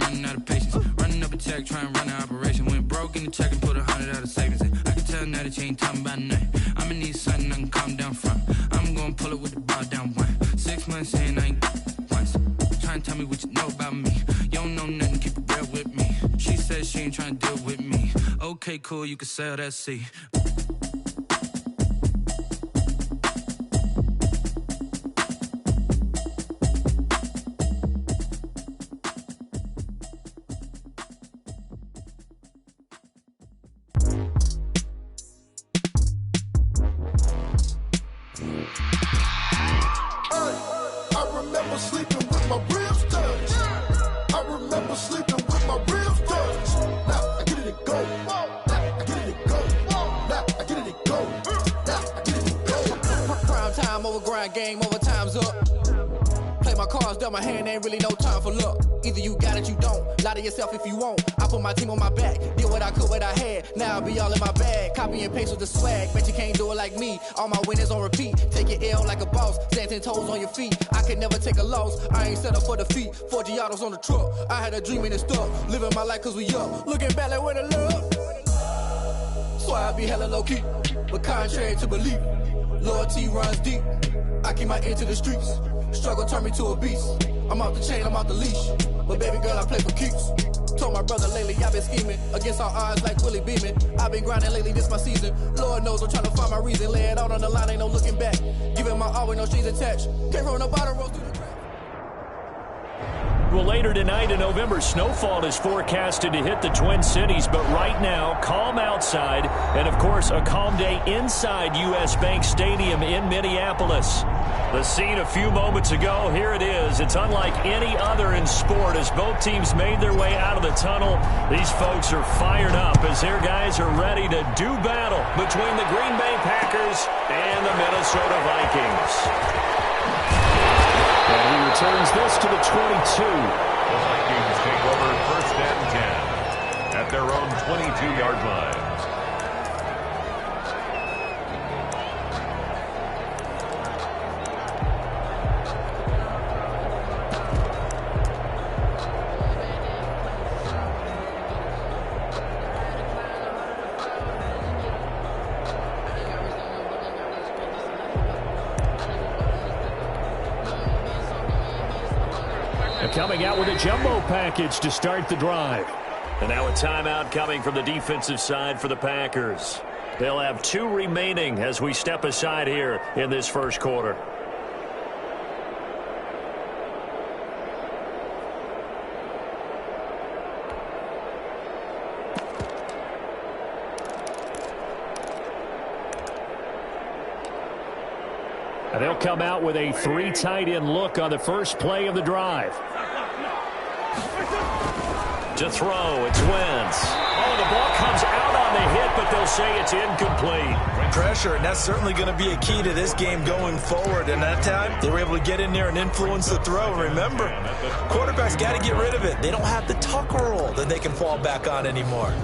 running out of patience. Running up a check, trying to run an operation. Went broke in the check and put 100 out of savings in. I can tell now that you ain't talking about nothing. I'ma need something I can calm down from. I'm gonna pull it with the bar down one. 6 months in, I ain't once. Trying to tell me what you know about me. You don't know nothing, keep it real with me. She said she ain't trying to deal with me. Okay, cool, you can sell that seat. Game over, time's up. Play my cards, dealt my hand, ain't really no time for luck. Either you got it, you don't. Lie to yourself if you won't. I put my team on my back, did what I could, what I had. Now I'll be all in my bag. Copy and paste with the swag. Bet you can't do it like me. All my winners on repeat. Take your L like a boss. Stand 10 toes on your feet. I can never take a loss. I ain't set up for defeat. 4 Giottos on the truck. I had a dream and it's stuck. Living my life cause we up. Looking back like where the love. So I be hella low key. But contrary to belief, loyalty runs deep. I keep my ear to the streets. Struggle turned me to a beast. I'm off the chain, I'm off the leash. But baby girl, I play for keeps. Told my brother lately, I've been scheming. Against all odds like Willie Beeman. I've been grinding lately, this my season. Lord knows I'm trying to find my reason. Lay it out on the line, ain't no looking back. Giving my all with no strings attached. Can't roll no bottom, roll through the crack. Well, later tonight, a November snowfall is forecasted to hit the Twin Cities, but right now, calm outside, and of course, a calm day inside U.S. Bank Stadium in Minneapolis. The scene a few moments ago, here it is. It's unlike any other in sport as both teams made their way out of the tunnel. These folks are fired up as their guys are ready to do battle between the Green Bay Packers and the Minnesota Vikings. And he returns this to the 22. The Vikings take over 1st and 10 at their own 22-yard line. Coming out with a jumbo package to start the drive. And now a timeout coming from the defensive side for the Packers. They'll have 2 remaining as we step aside here in this first quarter. And they'll come out with a 3 tight end look on the first play of the drive. To throw, it's Wentz. Oh, the ball comes out on the hit, but they'll say it's incomplete. Pressure, and that's certainly going to be a key to this game going forward. And that time, they were able to get in there and influence the throw. And remember, quarterbacks got to get rid of it. They don't have the tucker roll that they can fall back on anymore.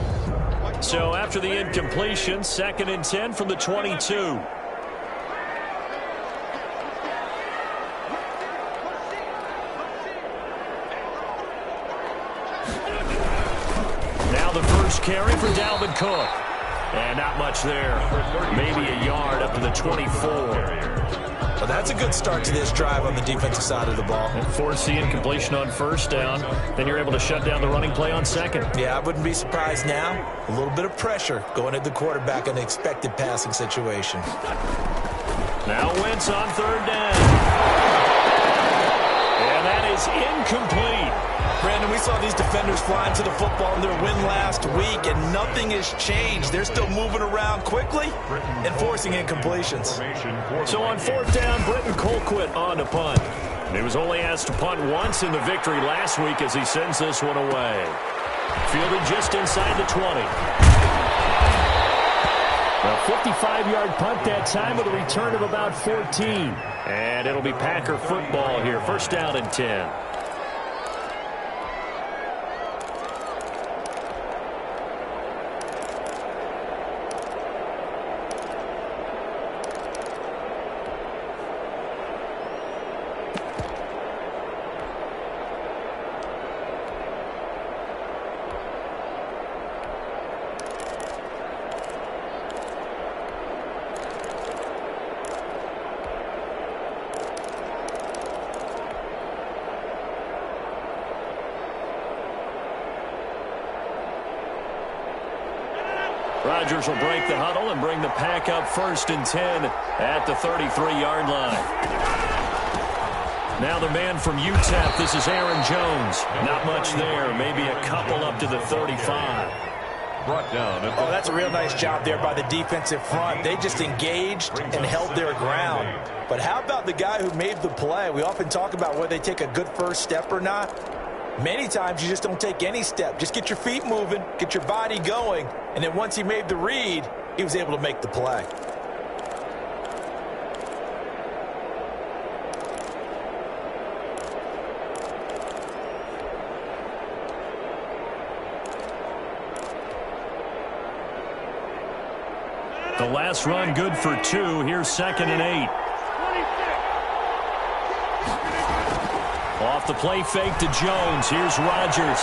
So after the incompletion, 2nd and 10 from the 22. Carry for Dalvin Cook. And not much there. Maybe a yard up to the 24. Well, that's a good start to this drive on the defensive side of the ball. And force the incompletion on 1st down. Then you're able to shut down the running play on 2nd. Yeah, I wouldn't be surprised now. A little bit of pressure going at the quarterback in an expected passing situation. Now Wentz on 3rd down. And that is incomplete. Brandon, we saw these defenders flying to the football in their win last week, and nothing has changed. They're still moving around quickly and forcing incompletions. So on 4th down, Britton Colquitt on to punt. And he was only asked to punt once in the victory last week as he sends this one away. Fielded just inside the 20. A 55-yard punt that time with a return of about 14. And it'll be Packer football here. 1st down and 10. Rodgers will break the huddle and bring the pack up 1st and 10 at the 33-yard line. Now the man from UTEP, this is Aaron Jones. Not much there, maybe a couple up to the 35. Brought down. Oh, that's a real nice job there by the defensive front. They just engaged and held their ground. But how about the guy who made the play? We often talk about whether they take a good first step or not. Many times you just don't take any step. Just get your feet moving, get your body going, and then once he made the read, he was able to make the play. The last run good for 2. Here's 2nd and 8. Off the play fake to Jones. Here's Rodgers.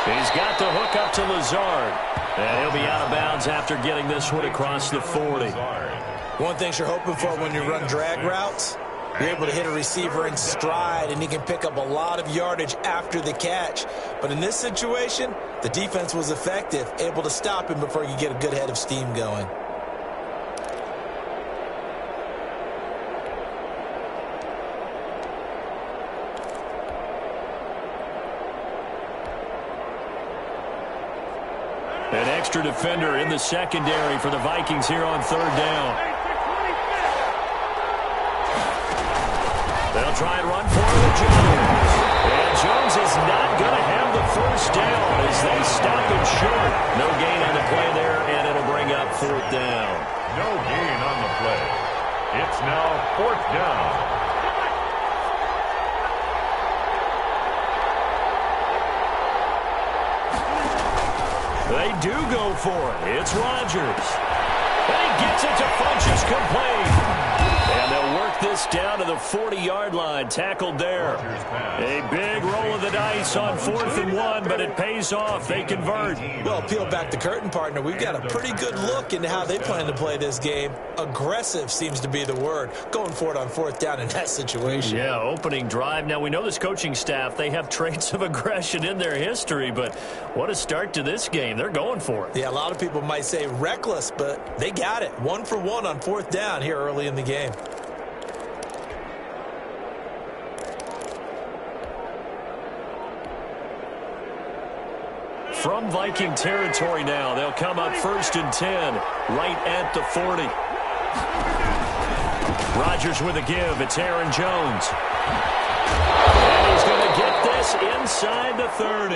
He's got the hook up to Lazard. And he'll be out of bounds after getting this one across the 40. One thing you're hoping for when you run drag routes, you're able to hit a receiver in stride, and he can pick up a lot of yardage after the catch. But in this situation, the defense was effective, able to stop him before you get a good head of steam going. An extra defender in the secondary for the Vikings here on 3rd down. They'll try and run for it with Jones. And Jones is not going to have the first down as they stop him short. No gain on the play there, and it'll bring up 4th down. No gain on the play. It's now 4th down. They do go for it. It's Rodgers. And he gets it to Funchess complete. And they'll work this down to the 40-yard line. Tackled there. A big roll of the dice on 4th and 1, but it pays off. They convert. Well, peel back the curtain, partner. We've got a pretty good look into how they plan to play this game. Aggressive seems to be the word. Going for it on 4th down in that situation. Yeah, opening drive. Now, we know this coaching staff, they have traits of aggression in their history, but what a start to this game. They're going for it. Yeah, a lot of people might say reckless, but they got it. 1 for 1 on 4th down here early in the game. From Viking territory now, they'll come up 1st and 10, right at the 40. Rodgers with a give. It's Aaron Jones. And he's going to get this inside the 30.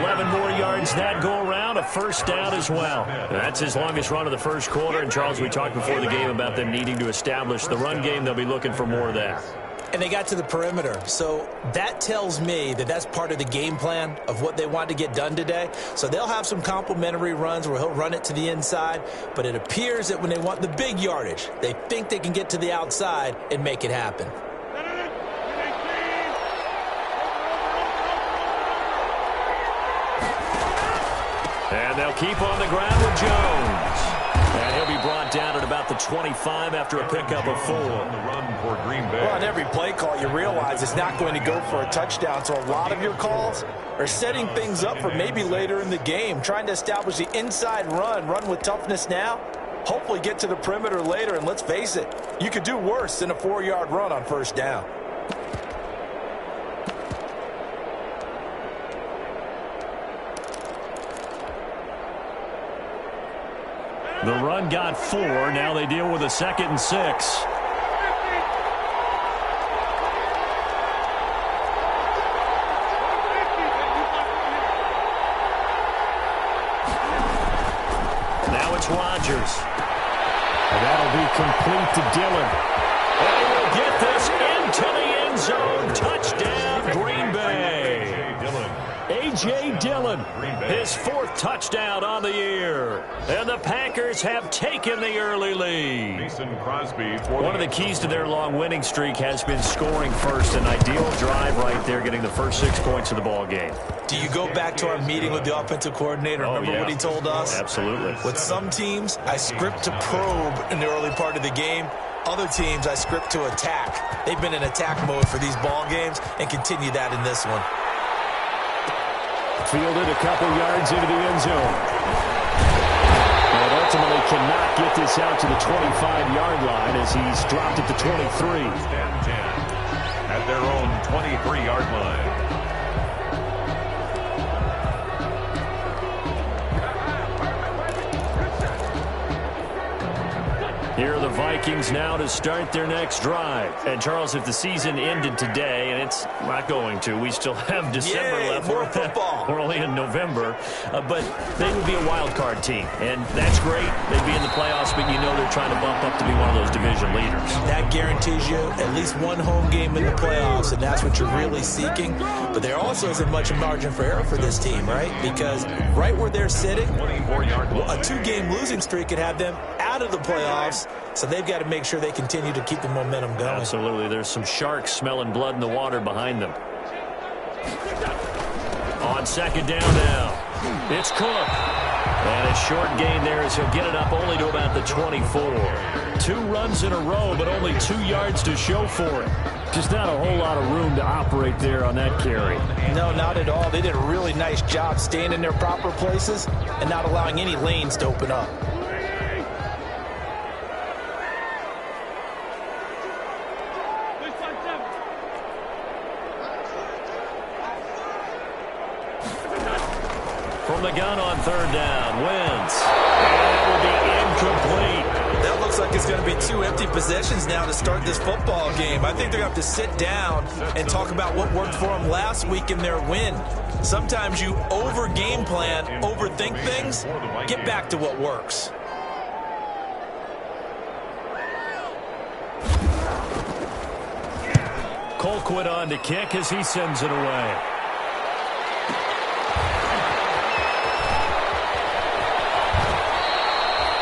11 more yards that go around, a first down as well. That's his longest run of the first quarter. And, Charles, we talked before the game about them needing to establish the run game. They'll be looking for more of that. And they got to the perimeter. So that tells me that that's part of the game plan of what they want to get done today. So they'll have some complimentary runs where he'll run it to the inside. But it appears that when they want the big yardage, they think they can get to the outside and make it happen. And they'll keep on the ground with Jones. And he'll be brought down at about the 25 after a pickup of 4. Well, on every play call, you realize it's not going to go for a touchdown. So a lot of your calls are setting things up for maybe later in the game, trying to establish the inside run with toughness now, hopefully get to the perimeter later. And let's face it, you could do worse than a 4-yard run on 1st down. The run got 4. Now they deal with a 2nd and 6. Now it's Rodgers. And that'll be complete to Dillon. And he will get this into the end zone. Touchdown, Green Bay. A.J. Dillon, his 4th touchdown on the year. And the Packers have taken the early lead. One of the keys to their long winning streak has been scoring first. An ideal drive right there, getting the first 6 points of the ball game. Do you go back to our meeting with the offensive coordinator? Remember what he told us? Absolutely. With some teams, I script to probe in the early part of the game. Other teams, I script to attack. They've been in attack mode for these ball games and continue that in this one. Fielded a couple yards into the end zone. ultimately cannot get this out to the 25-yard line as he's dropped it to 23. First and 10 at their own 23-yard line. Here are the Vikings now to start their next drive. And, Charles, if the season ended today, and it's not going to, we still have December left. More football. We're only in November. But they would be a wild card team. And that's great. They'd be in the playoffs, but you know they're trying to bump up to be one of those division leaders. That guarantees you at least one home game in the playoffs, and that's what you're really seeking. But there also isn't much margin for error for this team, right? Because right where they're sitting, a 2-game losing streak could have them out of the playoffs. So they've got to make sure they continue to keep the momentum going. Absolutely. There's some sharks smelling blood in the water behind them. On second down now, it's Cook. And a short gain there as he'll get it up only to about the 24. 2 runs in a row, but only 2 yards to show for it. Just not a whole lot of room to operate there on that carry. No, not at all. They did a really nice job staying in their proper places and not allowing any lanes to open up. From the gun on third down, Wentz. And that will be incomplete. That looks like it's going to be 2 empty possessions now to start this football game. I think they're going to have to sit down and talk about what worked for them last week in their win. Sometimes you over-game plan, overthink things. Get back to what works. Colquitt on to kick as he sends it away.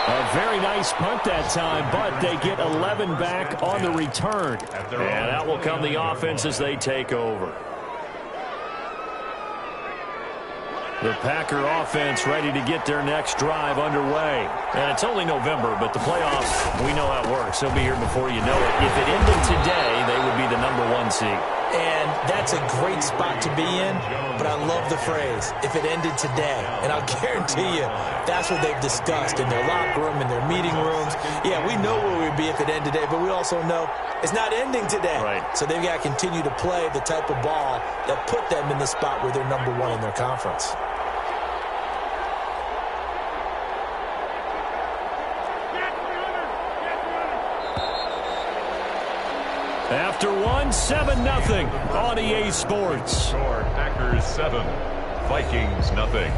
A very nice punt that time, but they get 11 back on the return. And out will come the offense as they take over. The Packer offense ready to get their next drive underway. And it's only November, but the playoffs, we know how it works. They'll be here before you know it. If it ended today, they would be the #1 seed. And that's a great spot to be in, but I love the phrase, if it ended today. And I'll guarantee you, that's what they've discussed in their locker room, in their meeting rooms. Yeah, we know where we'd be if it ended today, but we also know it's not ending today. Right. So they've got to continue to play the type of ball that put them in the spot where they're #1 in their conference. After one, 7-0 on EA Sports. Score Packers 7, Vikings 0.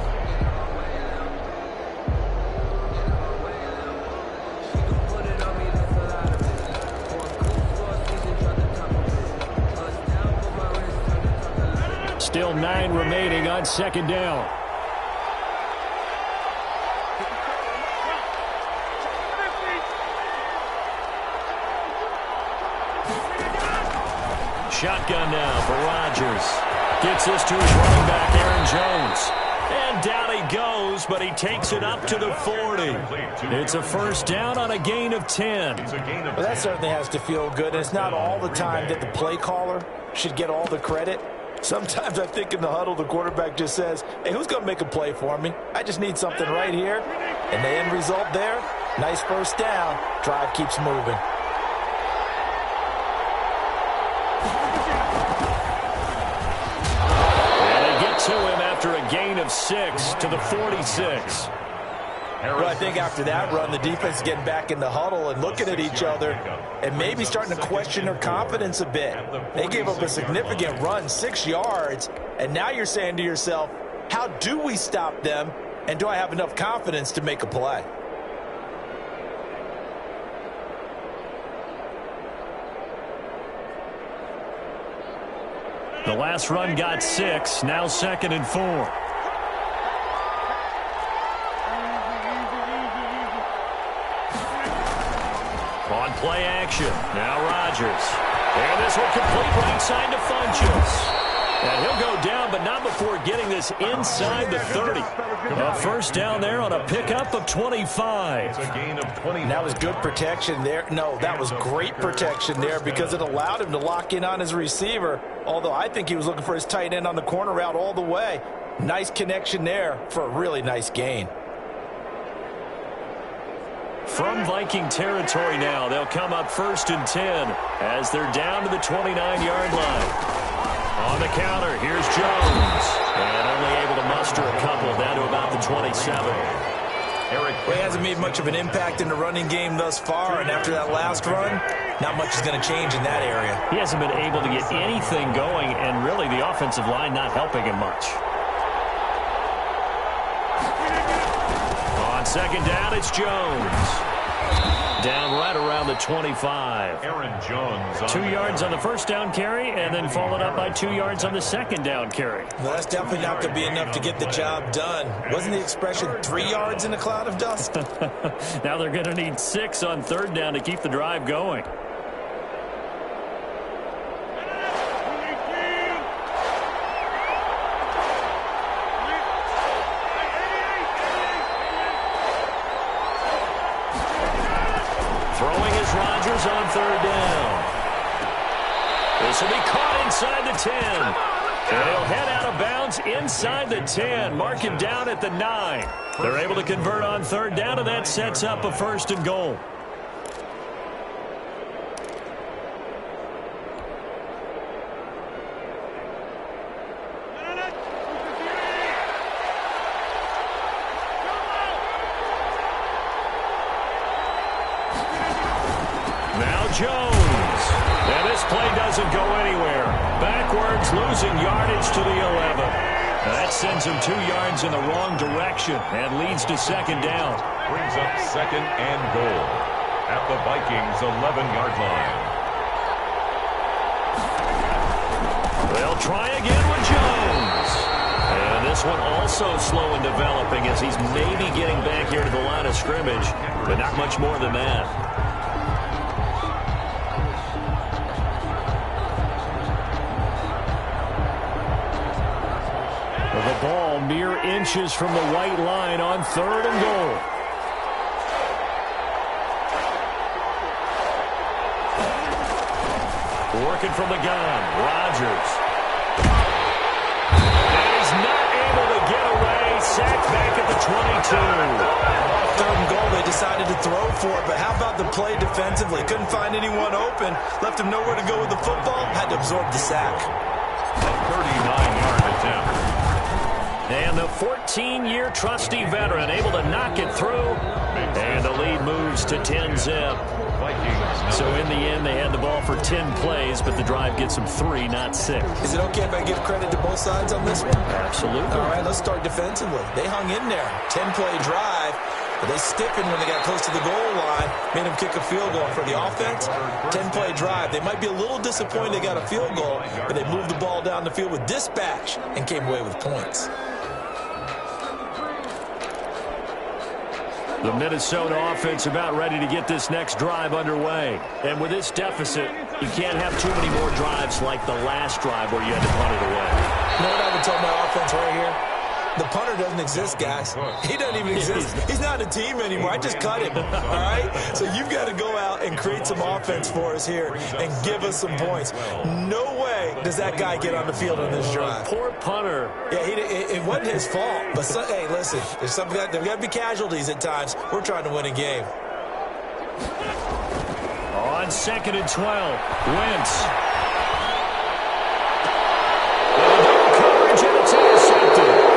Still 9 remaining on second down. Shotgun now for Rodgers. Gets this to his running back, Aaron Jones. And down he goes, but he takes it up to the 40. It's a first down on a gain of 10. Well, that certainly has to feel good. And it's not all the time that the play caller should get all the credit. Sometimes I think in the huddle, the quarterback just says, hey, who's going to make a play for me? I just need something right here. And the end result there, nice first down. Drive keeps moving. To him after a gain of 6 to the 46. Well, I think after that run, the defense is getting back in the huddle and looking at each other and maybe starting to question their confidence a bit. They gave up a significant run, 6 yards, and now you're saying to yourself, how do we stop them, and do I have enough confidence to make a play? The last run got 6, now 2nd and 4. On play action, now Rodgers. And this will complete right side to Funchess. And he'll go down, but not before getting this inside the 30. A first down there on a pickup of 25. That was good protection there. No, that was great protection there because it allowed him to lock in on his receiver, although I think he was looking for his tight end on the corner route all the way. Nice connection there for a really nice gain. from Viking territory now. They'll come up 1st and 10 as they're down to the 29-yard line. On the counter, here's Jones. And only able to muster a couple down to about the 27. He hasn't made much of an impact in the running game thus far, and after that last run, not much is going to change in that area. He hasn't been able to get anything going, and really the offensive line not helping him much. On 2nd down, it's Jones. Down right around the 25. Aaron Jones. 2 yards on the 1st down carry, and then followed up by 2 yards on the 2nd down carry. Well, that's definitely not going to be enough to get the job done. Wasn't the expression 3 yards in a cloud of dust? Now they're going to need 6 on 3rd down to keep the drive going. Throwing is Rodgers on 3rd down. This will be caught inside the 10. And he'll head out of bounds inside the 10. Mark him down at the 9. They're able to convert on 3rd down, and that sets up a 1st and goal. Now Jones. And this play doesn't go anywhere. Backwards, losing yardage to the 11. That sends him 2 yards in the wrong direction and leads to 2nd down. Brings up 2nd and goal at the Vikings' 11-yard line. They'll try again with Jones. And this one also slow in developing as he's maybe getting back here to the line of scrimmage, but not much more than that. The ball mere inches from the white line on 3rd and goal. Working from the gun, Rodgers. And he's not able to get away. Sacked back at the 22. 3rd and goal, they decided to throw for it, but how about the play defensively? Couldn't find anyone open. Left him nowhere to go with the football. Had to absorb the sack. A 39-yard attempt. And the 14-year trusty veteran able to knock it through. And the lead moves to 10-zip. So in the end, they had the ball for 10 plays, but the drive gets them 3, not 6. Is it okay if I give credit to both sides on this one? Absolutely. All right, let's start defensively. They hung in there. 10-play drive, but they stiffened when they got close to the goal line, made them kick a field goal. For the offense, 10-play drive. They might be a little disappointed they got a field goal, but they moved the ball down the field with dispatch and came away with points. The Minnesota offense about ready to get this next drive underway. And with this deficit, you can't have too many more drives like the last drive where you had to punt it away. You know what I would tell my offense right here? The punter doesn't exist, guys. He doesn't even exist. He's not a team anymore. I just cut him, all right? So you've got to go out and create some offense for us here and give us some points. No way does that guy get on the field on this drive. Poor punter. Yeah, it wasn't his fault. But, hey, listen, there's got to be casualties at times. We're trying to win a game. On 2nd and 12, Wentz. Coverage, and it's intercepted.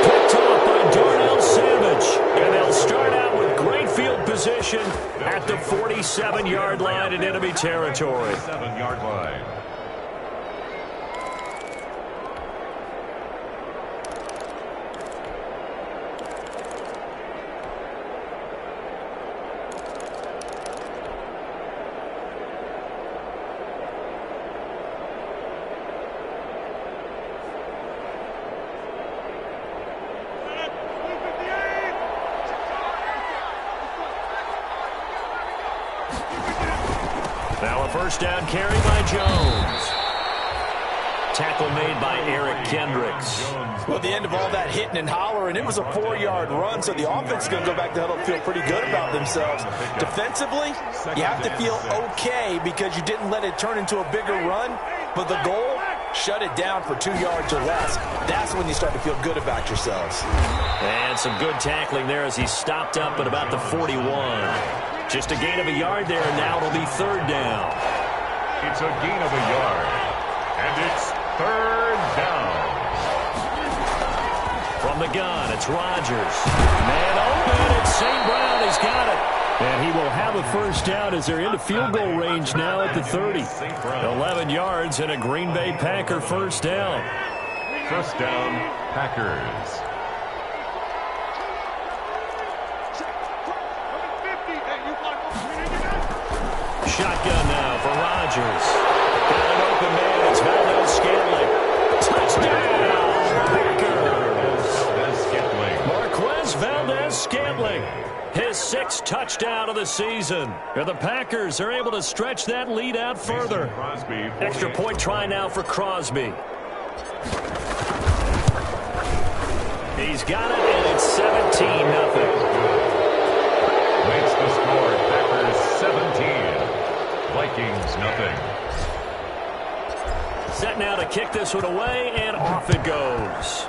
Picked off by Darnell Savage. And they'll start out with great field position at the 47-yard line in enemy territory. 7-yard line. Now a 1st down carry by Jones. Tackle made by Eric Kendricks. Well, at the end of all that hitting and hollering, it was a 4-yard run, so the offense is going to go back to huddle and feel pretty good about themselves. Defensively, you have to feel okay because you didn't let it turn into a bigger run, but the goal, shut it down for 2 yards or less, that's when you start to feel good about yourselves. And some good tackling there as he stopped up at about the 41. Just a gain of a yard there, and now it'll be third down. It's a gain of a yard, and it's third down. From the gun, it's Rodgers. Man open, it's St. Brown. He's got it. And he will have a first down as they're into field goal range now at the 30. 11 yards and a Green Bay Packer first down. First down, Packers. Shotgun now for Rodgers. Got an open man. It's Valdez-Scantling. Touchdown, Packers. Marquez Valdez-Scantling. His 6th touchdown of the season. The Packers are able to stretch that lead out further. Extra point try now for Crosby. He's got it, and it's 17-0. Makes the score, Packers 17. Vikings nothing. Set now to kick this one away, and off it goes.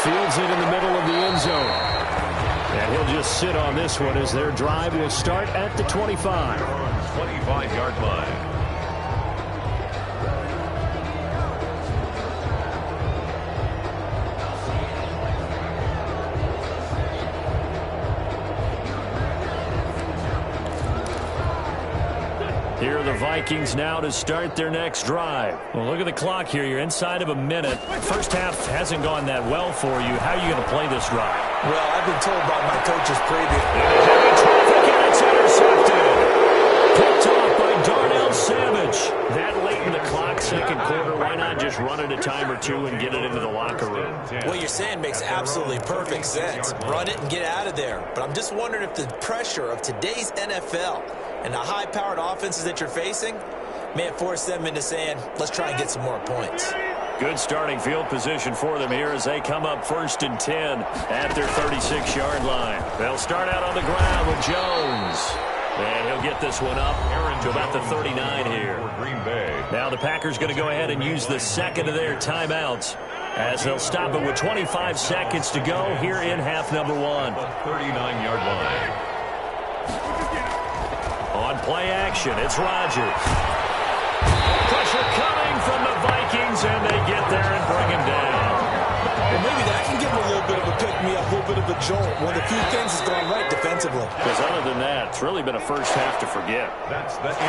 Fields it in the middle of the end zone. And he'll just sit on this one as their drive will start at the 25. 25-yard line. Here are the Vikings now to start their next drive. Well, look at the clock here. You're inside of a minute. First half hasn't gone that well for you. How are you going to play this drive? Well, I've been told by my coaches previous. Heavy traffic, and it's intercepted. Picked off by Darnell Savage. That late in the clock, second quarter, why not just run it a time or two and get it into the locker room? What you're saying makes absolutely perfect sense. Run it and get out of there. But I'm just wondering if the pressure of today's NFL and the high-powered offenses that you're facing may have forced them into saying, let's try and get some more points. Good starting field position for them here as they come up 1st and 10 at their 36-yard line. They'll start out on the ground with Jones. And he'll get this one up to about the 39 here. Now the Packers going to go ahead and use the second of their timeouts as they'll stop it with 25 seconds to go here in half number 1. 39-yard line. On play action, it's Rodgers. Pressure coming from the Vikings, and they get there and bring him down. Well, maybe that can give him a little bit of a pick-me-up, a little bit of a jolt. One of the few things that's gone right defensively. Because other than that, it's really been a first half to forget.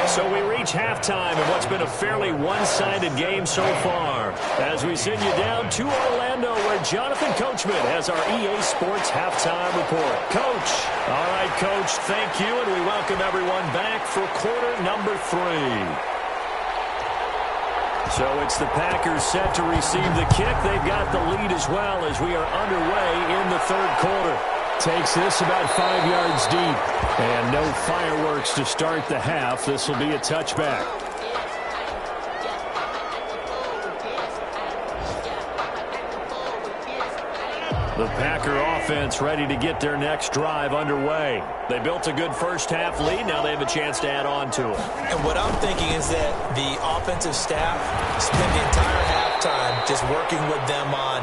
So we reach halftime in what's been a fairly one-sided game so far. As we send you down to Orlando, where Jonathan Coachman has our EA Sports halftime report. Coach. All right, Coach, thank you, and we welcome everyone back for quarter number 3. So it's the Packers set to receive the kick. They've got the lead as well as we are underway in the third quarter. Takes this about 5 yards deep. And no fireworks to start the half. This will be a touchback. The Packer offense ready to get their next drive underway. They built a good first half lead. Now they have a chance to add on to it. And what I'm thinking is that the offensive staff spent the entire halftime just working with them on,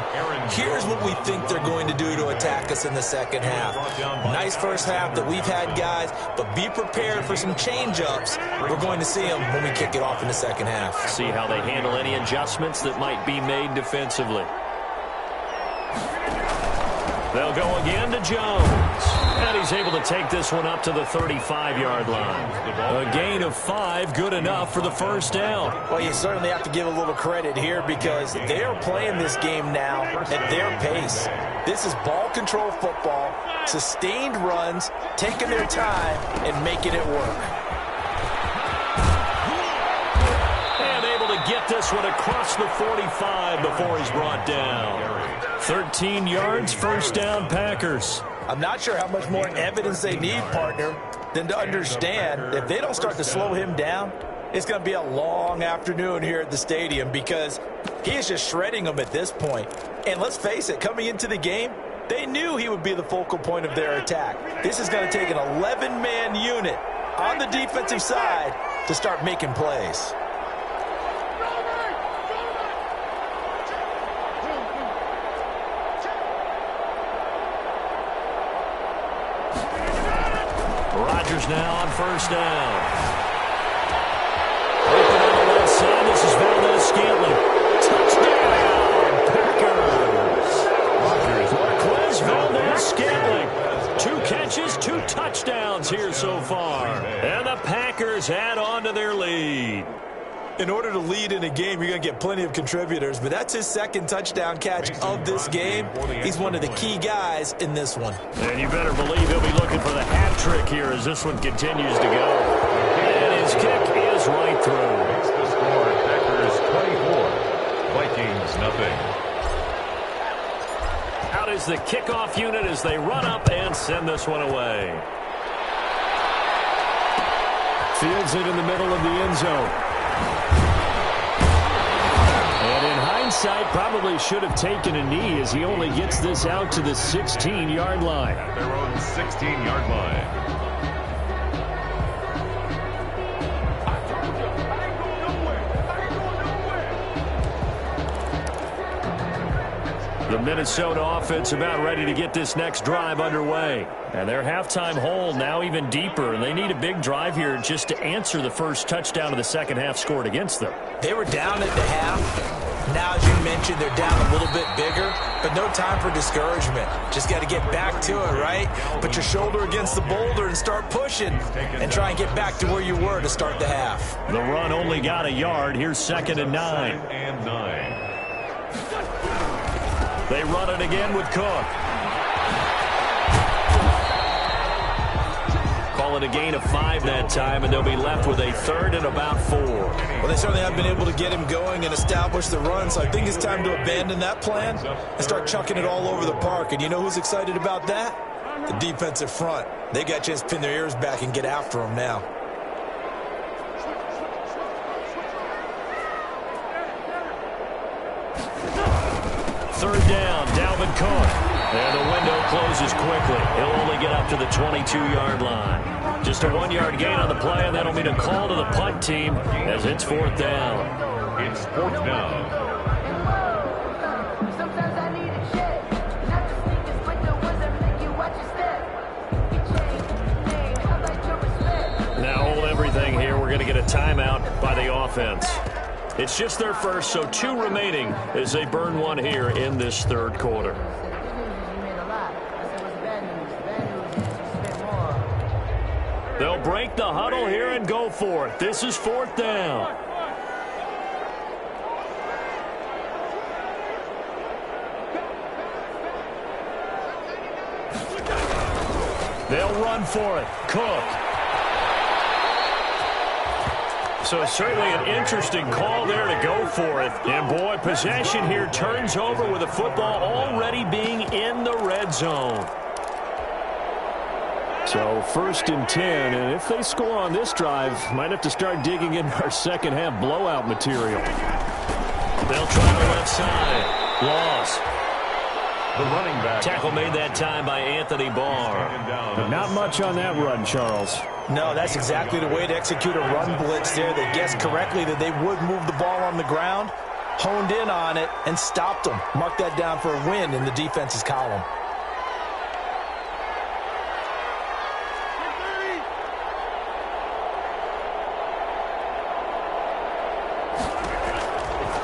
here's what we think they're going to do to attack us in the second half. Nice first half that we've had, guys, but be prepared for some change-ups. We're going to see them when we kick it off in the second half. See how they handle any adjustments that might be made defensively. They'll go again to Jones. And he's able to take this one up to the 35-yard line. A gain of 5, good enough for the first down. Well, you certainly have to give a little credit here because they are playing this game now at their pace. This is ball control football, sustained runs, taking their time, and making it work. And able to get this one across the 45 before he's brought down. 13 yards, first down, Packers. I'm not sure how much more evidence they need, partner, than to understand if they don't start to slow him down, it's going to be a long afternoon here at the stadium because he is just shredding them at this point. And let's face it, coming into the game, they knew he would be the focal point of their attack. This is going to take an 11-man unit on the defensive side to start making plays. Rodgers now on first down. Open on the left side. This is Valdez-Scantling. Touchdown, Packers. Marquez Valdez-Scantling. 2 catches, 2 touchdowns here so far. And the Packers add on to their lead. In order to lead in a game, you're going to get plenty of contributors, but that's his second touchdown catch of this game. He's one of the key guys in this one. And you better believe he'll be looking for the hat trick here as this one continues to go. And his kick is right through. Makes the score Packers 24, Vikings nothing. Out is the kickoff unit as they run up and send this one away. Fields it in the middle of the end zone. And in hindsight, probably should have taken a knee as he only gets this out to the 16-yard line. At their own 16-yard line. The Minnesota offense about ready to get this next drive underway. And their halftime hole now even deeper, and they need a big drive here just to answer the first touchdown of the second half scored against them. They were down at the half. Now, as you mentioned, they're down a little bit bigger, but no time for discouragement. Just got to get back to it, right? Put your shoulder against the boulder and start pushing and try and get back to where you were to start the half. The run only got a yard. Here's 2nd and 9. 2nd and 9. They run it again with Cook. Call it a gain of 5 that time, and they'll be left with a 3rd and about 4. Well, they certainly have been able to get him going and establish the run, so I think it's time to abandon that plan and start chucking it all over the park. And you know who's excited about that? The defensive front. They got a chance to pin their ears back and get after him now. Third down, Dalvin Cook. And the window closes quickly. He'll only get up to the 22-yard line. Just a 1-yard gain on the play, and that'll mean a call to the punt team as it's 4th down. It's 4th down. Now hold everything here. We're going to get a timeout by the offense. It's just their first, so 2 remaining as they burn 1 here in this 3rd quarter. They'll break the huddle here and go for it. This is 4th down. They'll run for it. Cook. So certainly an interesting call there to go for it. And boy, possession here turns over with the football already being in the red zone. So 1st and 10, and if they score on this drive, might have to start digging in our second half blowout material. They'll try the left side. Loss. The running back. Tackle made that time by Anthony Barr. But not much on that run, Charles. No, that's exactly the way to execute a run blitz there. They guessed correctly that they would move the ball on the ground, honed in on it, and stopped them. Mark that down for a win in the defense's column.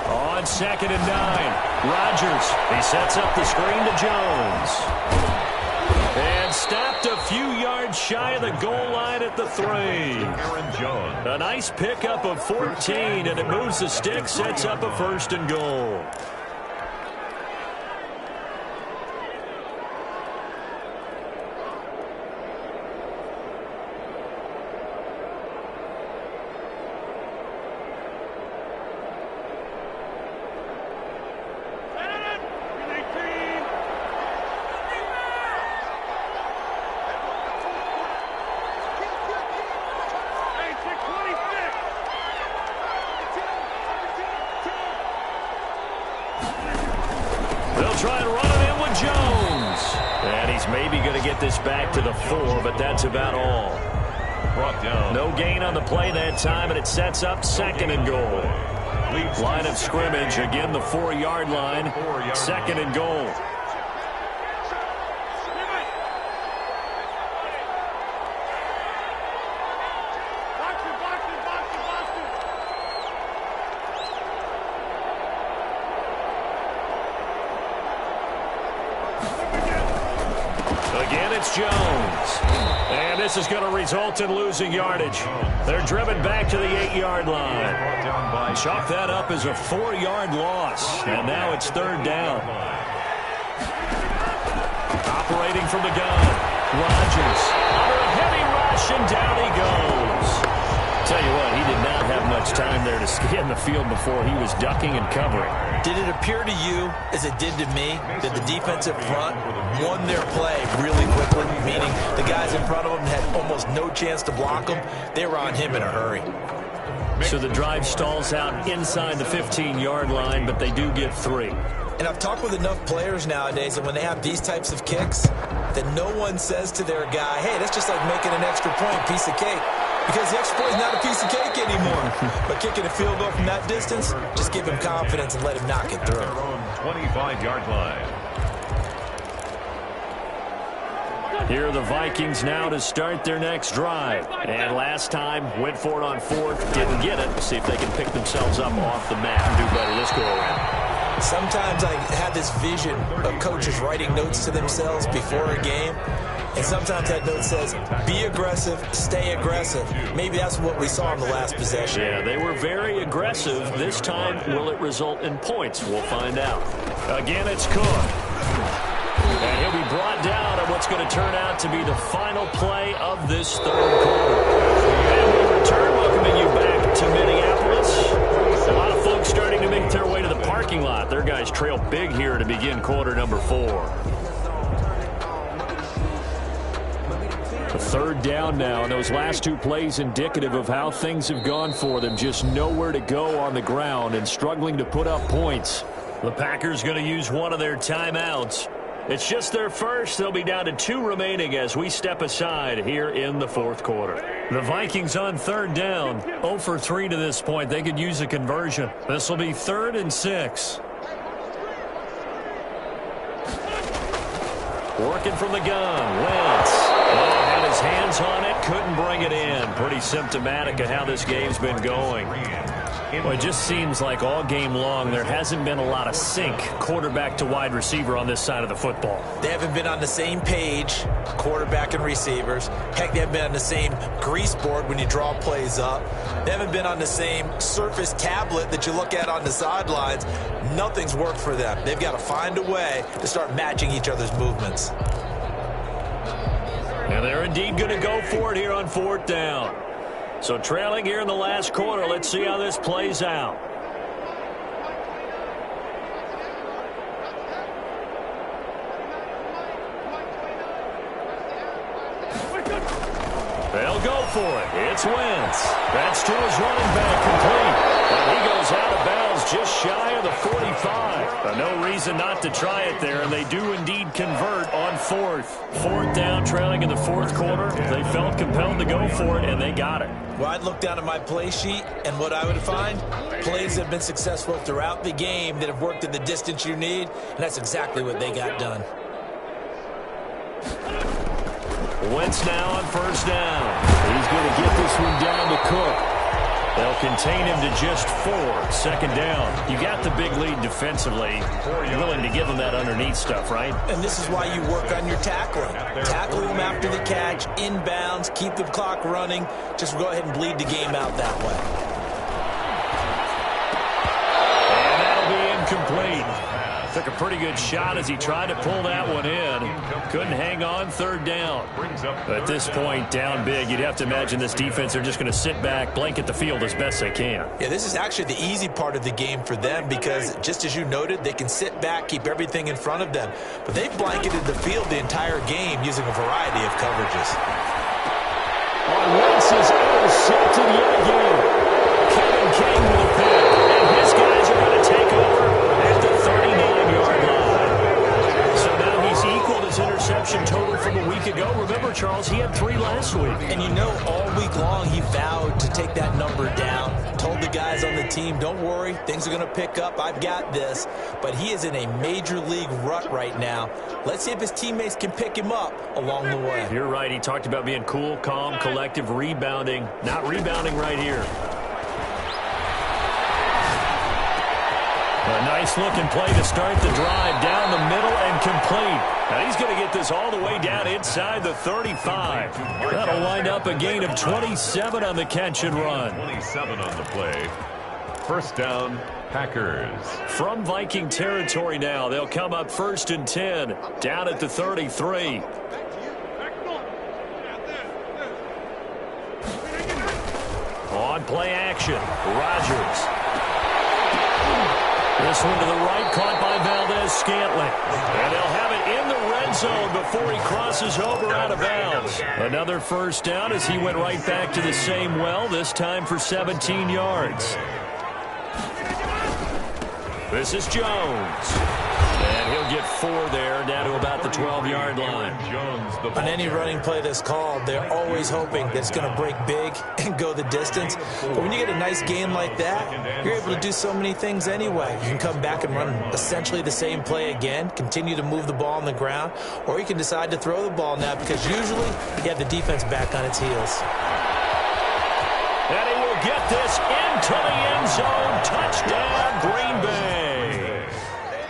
On 2nd and 9, Rodgers. He sets up the screen to Jones. And stopped a few yards shy of the goal line at the 3. Aaron Jones. A nice pickup of 14, and it moves the stick, sets up a 1st and goal. Try and run it in with Jones. And he's maybe going to get this back to the 4, but that's about all. brought down. No gain on the play that time, and it sets up second and goal. Line of scrimmage, again the 4-yard line, second and goal. Again, it's Jones. And this is going to result in losing yardage. They're driven back to the 8-yard line. Chalk that up as a 4-yard loss. And now it's third down. Operating from the gun. Rodgers. Under a heavy rush, and down he goes. Tell you what, he did not have much time there to scan the field before he was ducking and covering. Did it appear to you, as it did to me, that the defensive front won their play really quickly, meaning the guys in front of them had almost no chance to block him? They were on him in a hurry. So the drive stalls out inside the 15-yard line, but they do get 3. And I've talked with enough players nowadays that when they have these types of kicks, that no one says to their guy, hey, that's just like making an extra point, piece of cake. Because the extra point is not a piece of cake anymore. But kicking a field goal from that distance, just give him confidence and let him knock it through. Their own 25-yard line. Here are the Vikings now to start their next drive. And last time, went for it on 4th, didn't get it. See if they can pick themselves up off the mat and do better this go-around. Sometimes I have this vision of coaches writing notes to themselves before a game. And sometimes that note says, be aggressive, stay aggressive. Maybe that's what we saw in the last possession. Yeah, they were very aggressive. This time, will it result in points? We'll find out. Again, it's Cook. And he'll be brought down on what's going to turn out to be the final play of this third quarter. And we return, welcoming you back to Minneapolis. A lot of folks starting to make their way to the parking lot. Their guys trail big here to begin quarter number 4. Third down now, and those last 2 plays indicative of how things have gone for them. Just nowhere to go on the ground and struggling to put up points. The Packers going to use one of their timeouts. It's just their first. They'll be down to 2 remaining as we step aside here in the 4th quarter. The Vikings on third down, 0 for 3 to this point. They could use a conversion. This will be 3rd and 6. Working from the gun, Wentz. Had his hands on it, couldn't bring it in. Pretty symptomatic of how this game's been going. Well, it just seems like all game long there hasn't been a lot of sync quarterback to wide receiver on this side of the football. They haven't been on the same page, quarterback and receivers. Heck, they haven't been on the same grease board when you draw plays up. They haven't been on the same Surface tablet that you look at on the sidelines. Nothing's worked for them. They've got to find a way to start matching each other's movements. And they're indeed going to go for it here on 4th down. So trailing here in the last quarter, let's see how this plays out. They'll go for it. It's Wentz. That's to his running back, complete. And he goes out of bounds just shy of the 45. No reason not to try it there, and they do indeed convert on 4th. 4th down, trailing in the 4th quarter. They felt compelled to go for it, and they got it. Well, I'd look down at my play sheet, and what I would find, plays that have been successful throughout the game that have worked in the distance you need, and that's exactly what they got done. Wentz now on 1st down. He's going to get this one down to Cook. They'll contain him to just 4. 2nd down. You got the big lead defensively. You're willing to give him that underneath stuff, right? And this is why you work on your tackling. Tackle him after the catch, inbounds, keep the clock running. Just go ahead and bleed the game out that way. And that'll be incomplete. Took a pretty good shot as he tried to pull that one in. Couldn't hang on 3rd down. At this point, down big, you'd have to imagine this defense are just going to sit back, blanket the field as best they can. Yeah, this is actually the easy part of the game for them because, just as you noted, they can sit back, keep everything in front of them. But they've blanketed the field the entire game using a variety of coverages. On Wentz's intercepted yet again. Kevin King with a pick. And his guys are going to take over at the 39-yard line. So now he's equaled his interception total from a week ago. Remember, Charles, rebounds. He had 3 last week. And you know, all week long he vowed to take that number down. Told the guys on the team, don't worry, things are going to pick up. I've got this. But he is in a major league rut right now. Let's see if his teammates can pick him up along the way. You're right. He talked about being cool, calm, collective, rebounding. Not rebounding right here. A nice-looking play to start the drive down the middle and complete. Now he's going to get this all the way down inside the 35. That'll wind up a gain of 27 on the catch and run. 27 on the play. First down, Packers. From Viking territory now, they'll come up 1st and 10, down at the 33. On play action, Rodgers. This one to the right, caught by Valdez-Scantling. And they'll have it in the red zone before he crosses over out of bounds. Another first down as he went right back to the same well, this time for 17 yards. This is Jones. And he'll get 4 there, down to about the 12-yard line. On any running play that's called, they're always hoping that it's going to break big and go the distance. But when you get a nice game like that, you're able to do so many things anyway. You can come back and run essentially the same play again, continue to move the ball on the ground, or you can decide to throw the ball now because usually you have the defense back on its heels. And he will get this into the end zone. Touchdown, Green Bay.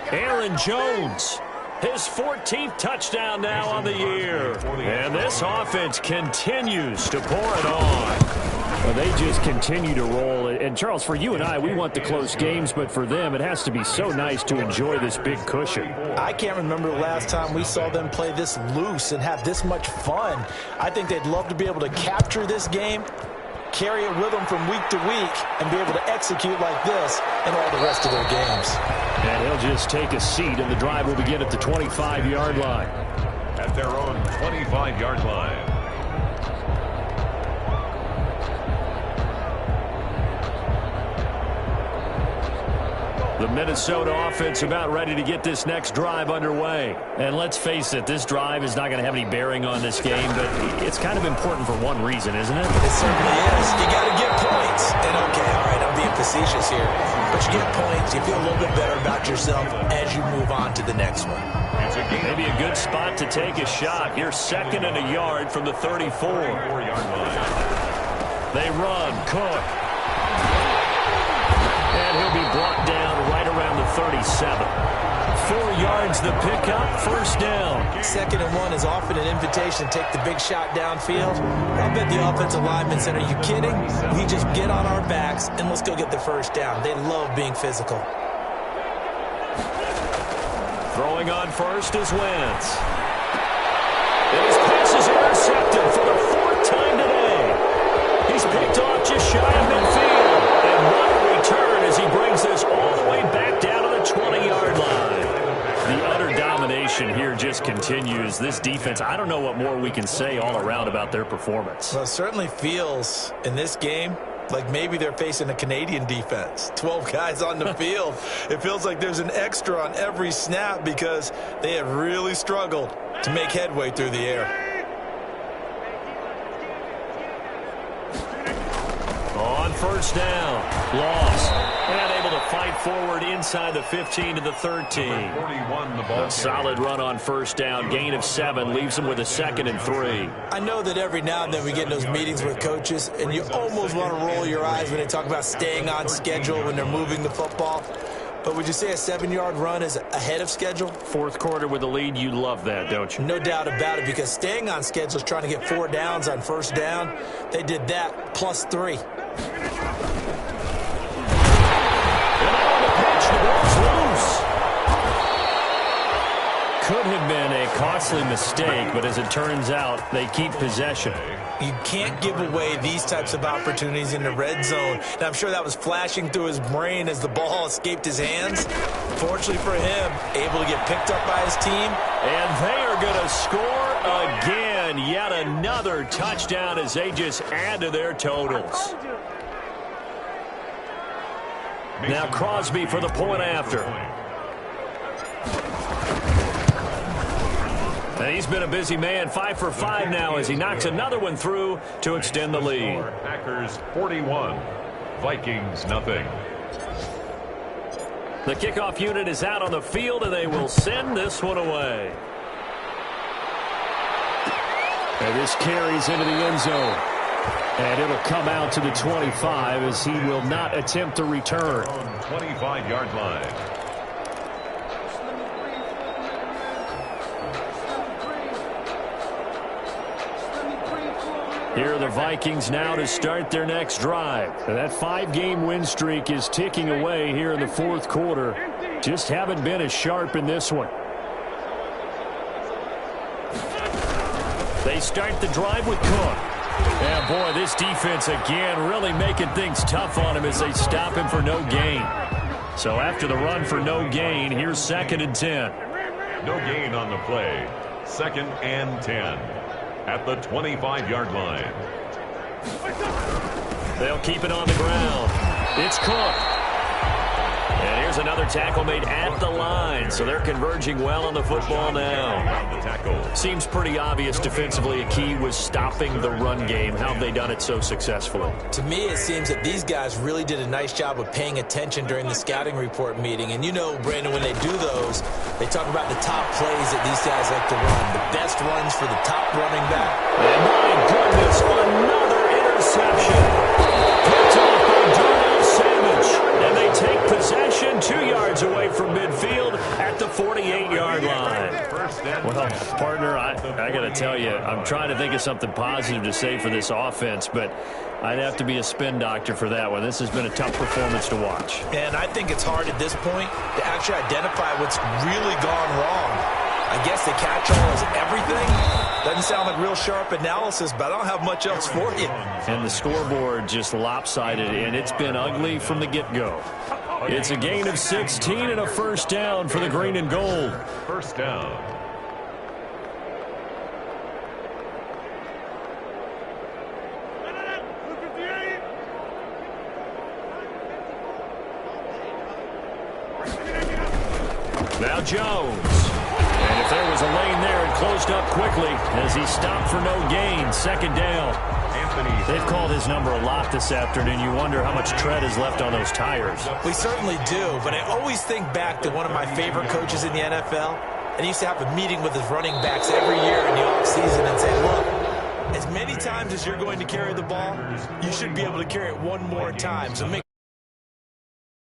Aaron Jones, his 14th touchdown now on the year. And this offense continues to pour it on. Well, they just continue to roll. And, Charles, for you and I, we want the close games, but for them, it has to be so nice to enjoy this big cushion. I can't remember the last time we saw them play this loose and have this much fun. I think they'd love to be able to capture this game, carry it with them from week to week, and be able to execute like this in all the rest of their games. And he'll just take a seat, and the drive will begin at the 25-yard line. At their own 25-yard line. The Minnesota offense about ready to get this next drive underway. And let's face it, this drive is not going to have any bearing on this game, but it's kind of important for one reason, isn't it? It certainly is. You got to get points. And okay, all right, I'm being facetious here. But you get points, you feel a little bit better about yourself as you move on to the next one. Maybe a good spot to take a shot. Here, 2nd and a yard from the 34. They run, Cook. And he'll be brought down right around the 37. 4 yards the pickup, first down. 2nd and 1 is often an invitation to take the big shot downfield. I bet the offensive lineman said, are you kidding? We just get on our backs and let's go get the first down. They love being physical. Throwing on first is Wentz. And his pass is intercepted for the 4th time today. He's picked off just shy of midfield. And what a return as he brings this all the way back down to the 20-yard line. The utter domination here just continues. This defense, I don't know what more we can say all around about their performance. Well, it certainly feels in this game like maybe they're facing a Canadian defense. 12 guys on the field. It feels like there's an extra on every snap because they have really struggled to make headway through the air. On first down, loss. And able to fight forward inside the 15 to the 13. A solid run on first down. Gain of 7 leaves them with a 2nd and 3. I know that every now and then we get in those meetings with coaches, and you almost want to roll your eyes when they talk about staying on schedule when they're moving the football. But would you say a 7-yard run is ahead of schedule? 4th quarter with a lead, you love that, don't you? No doubt about it, because staying on schedule is trying to get 4 downs on first down. They did that plus 3. Could have been a costly mistake, but as it turns out, they keep possession. You can't give away these types of opportunities in the red zone. Now, I'm sure that was flashing through his brain as the ball escaped his hands. Fortunately for him, able to get picked up by his team. And they are going to score again. Yet another touchdown as they just add to their totals. Now Crosby for the point after. And he's been a busy man, 5 for 5 now as he knocks another one through to extend the lead. Packers 41, Vikings nothing. The kickoff unit is out on the field, and they will send this one away. And this carries into the end zone. And it'll come out to the 25 as he will not attempt to return. 25-yard line. Here are the Vikings now to start their next drive. And that 5-game win streak is ticking away here in the fourth quarter. Just haven't been as sharp in this one. They start the drive with Cook. And boy, this defense again really making things tough on him as they stop him for no gain. So after the run for no gain, here's 2nd and 10. No gain on the play. 2nd and 10 at the 25-yard line. They'll keep it on the ground. It's Cook. And here's another tackle made at the line. So they're converging well on the football now. Seems pretty obvious defensively a key was stopping the run game. How have they done it so successfully? To me, it seems that these guys really did a nice job of paying attention during the scouting report meeting. And you know, Brandon, when they do those, they talk about the top plays that these guys like to run. The best runs for the top running back. And my goodness, another interception. Picked off by Darnell Savage. And they take possession 2 yards away from midfield at the 48-yard line. Well, partner, I got to tell you, I'm trying to think of something positive to say for this offense, but I'd have to be a spin doctor for that one. This has been a tough performance to watch. And I think it's hard at this point to actually identify what's really gone wrong. I guess the catch-all is everything. Doesn't sound like real sharp analysis, but I don't have much else for you. And the scoreboard just lopsided, and it's been ugly from the get-go. It's a gain of 16 and a first down for the green and gold. First down. Now Jones. And if there was a lane there, it closed up quickly as he stopped for no gain. 2nd down. They've called his number a lot this afternoon. You wonder how much tread is left on those tires. We certainly do, but I always think back to one of my favorite coaches in the NFL. And he used to have a meeting with his running backs every year in the offseason and say, look, as many times as you're going to carry the ball, you should be able to carry it one more time. So make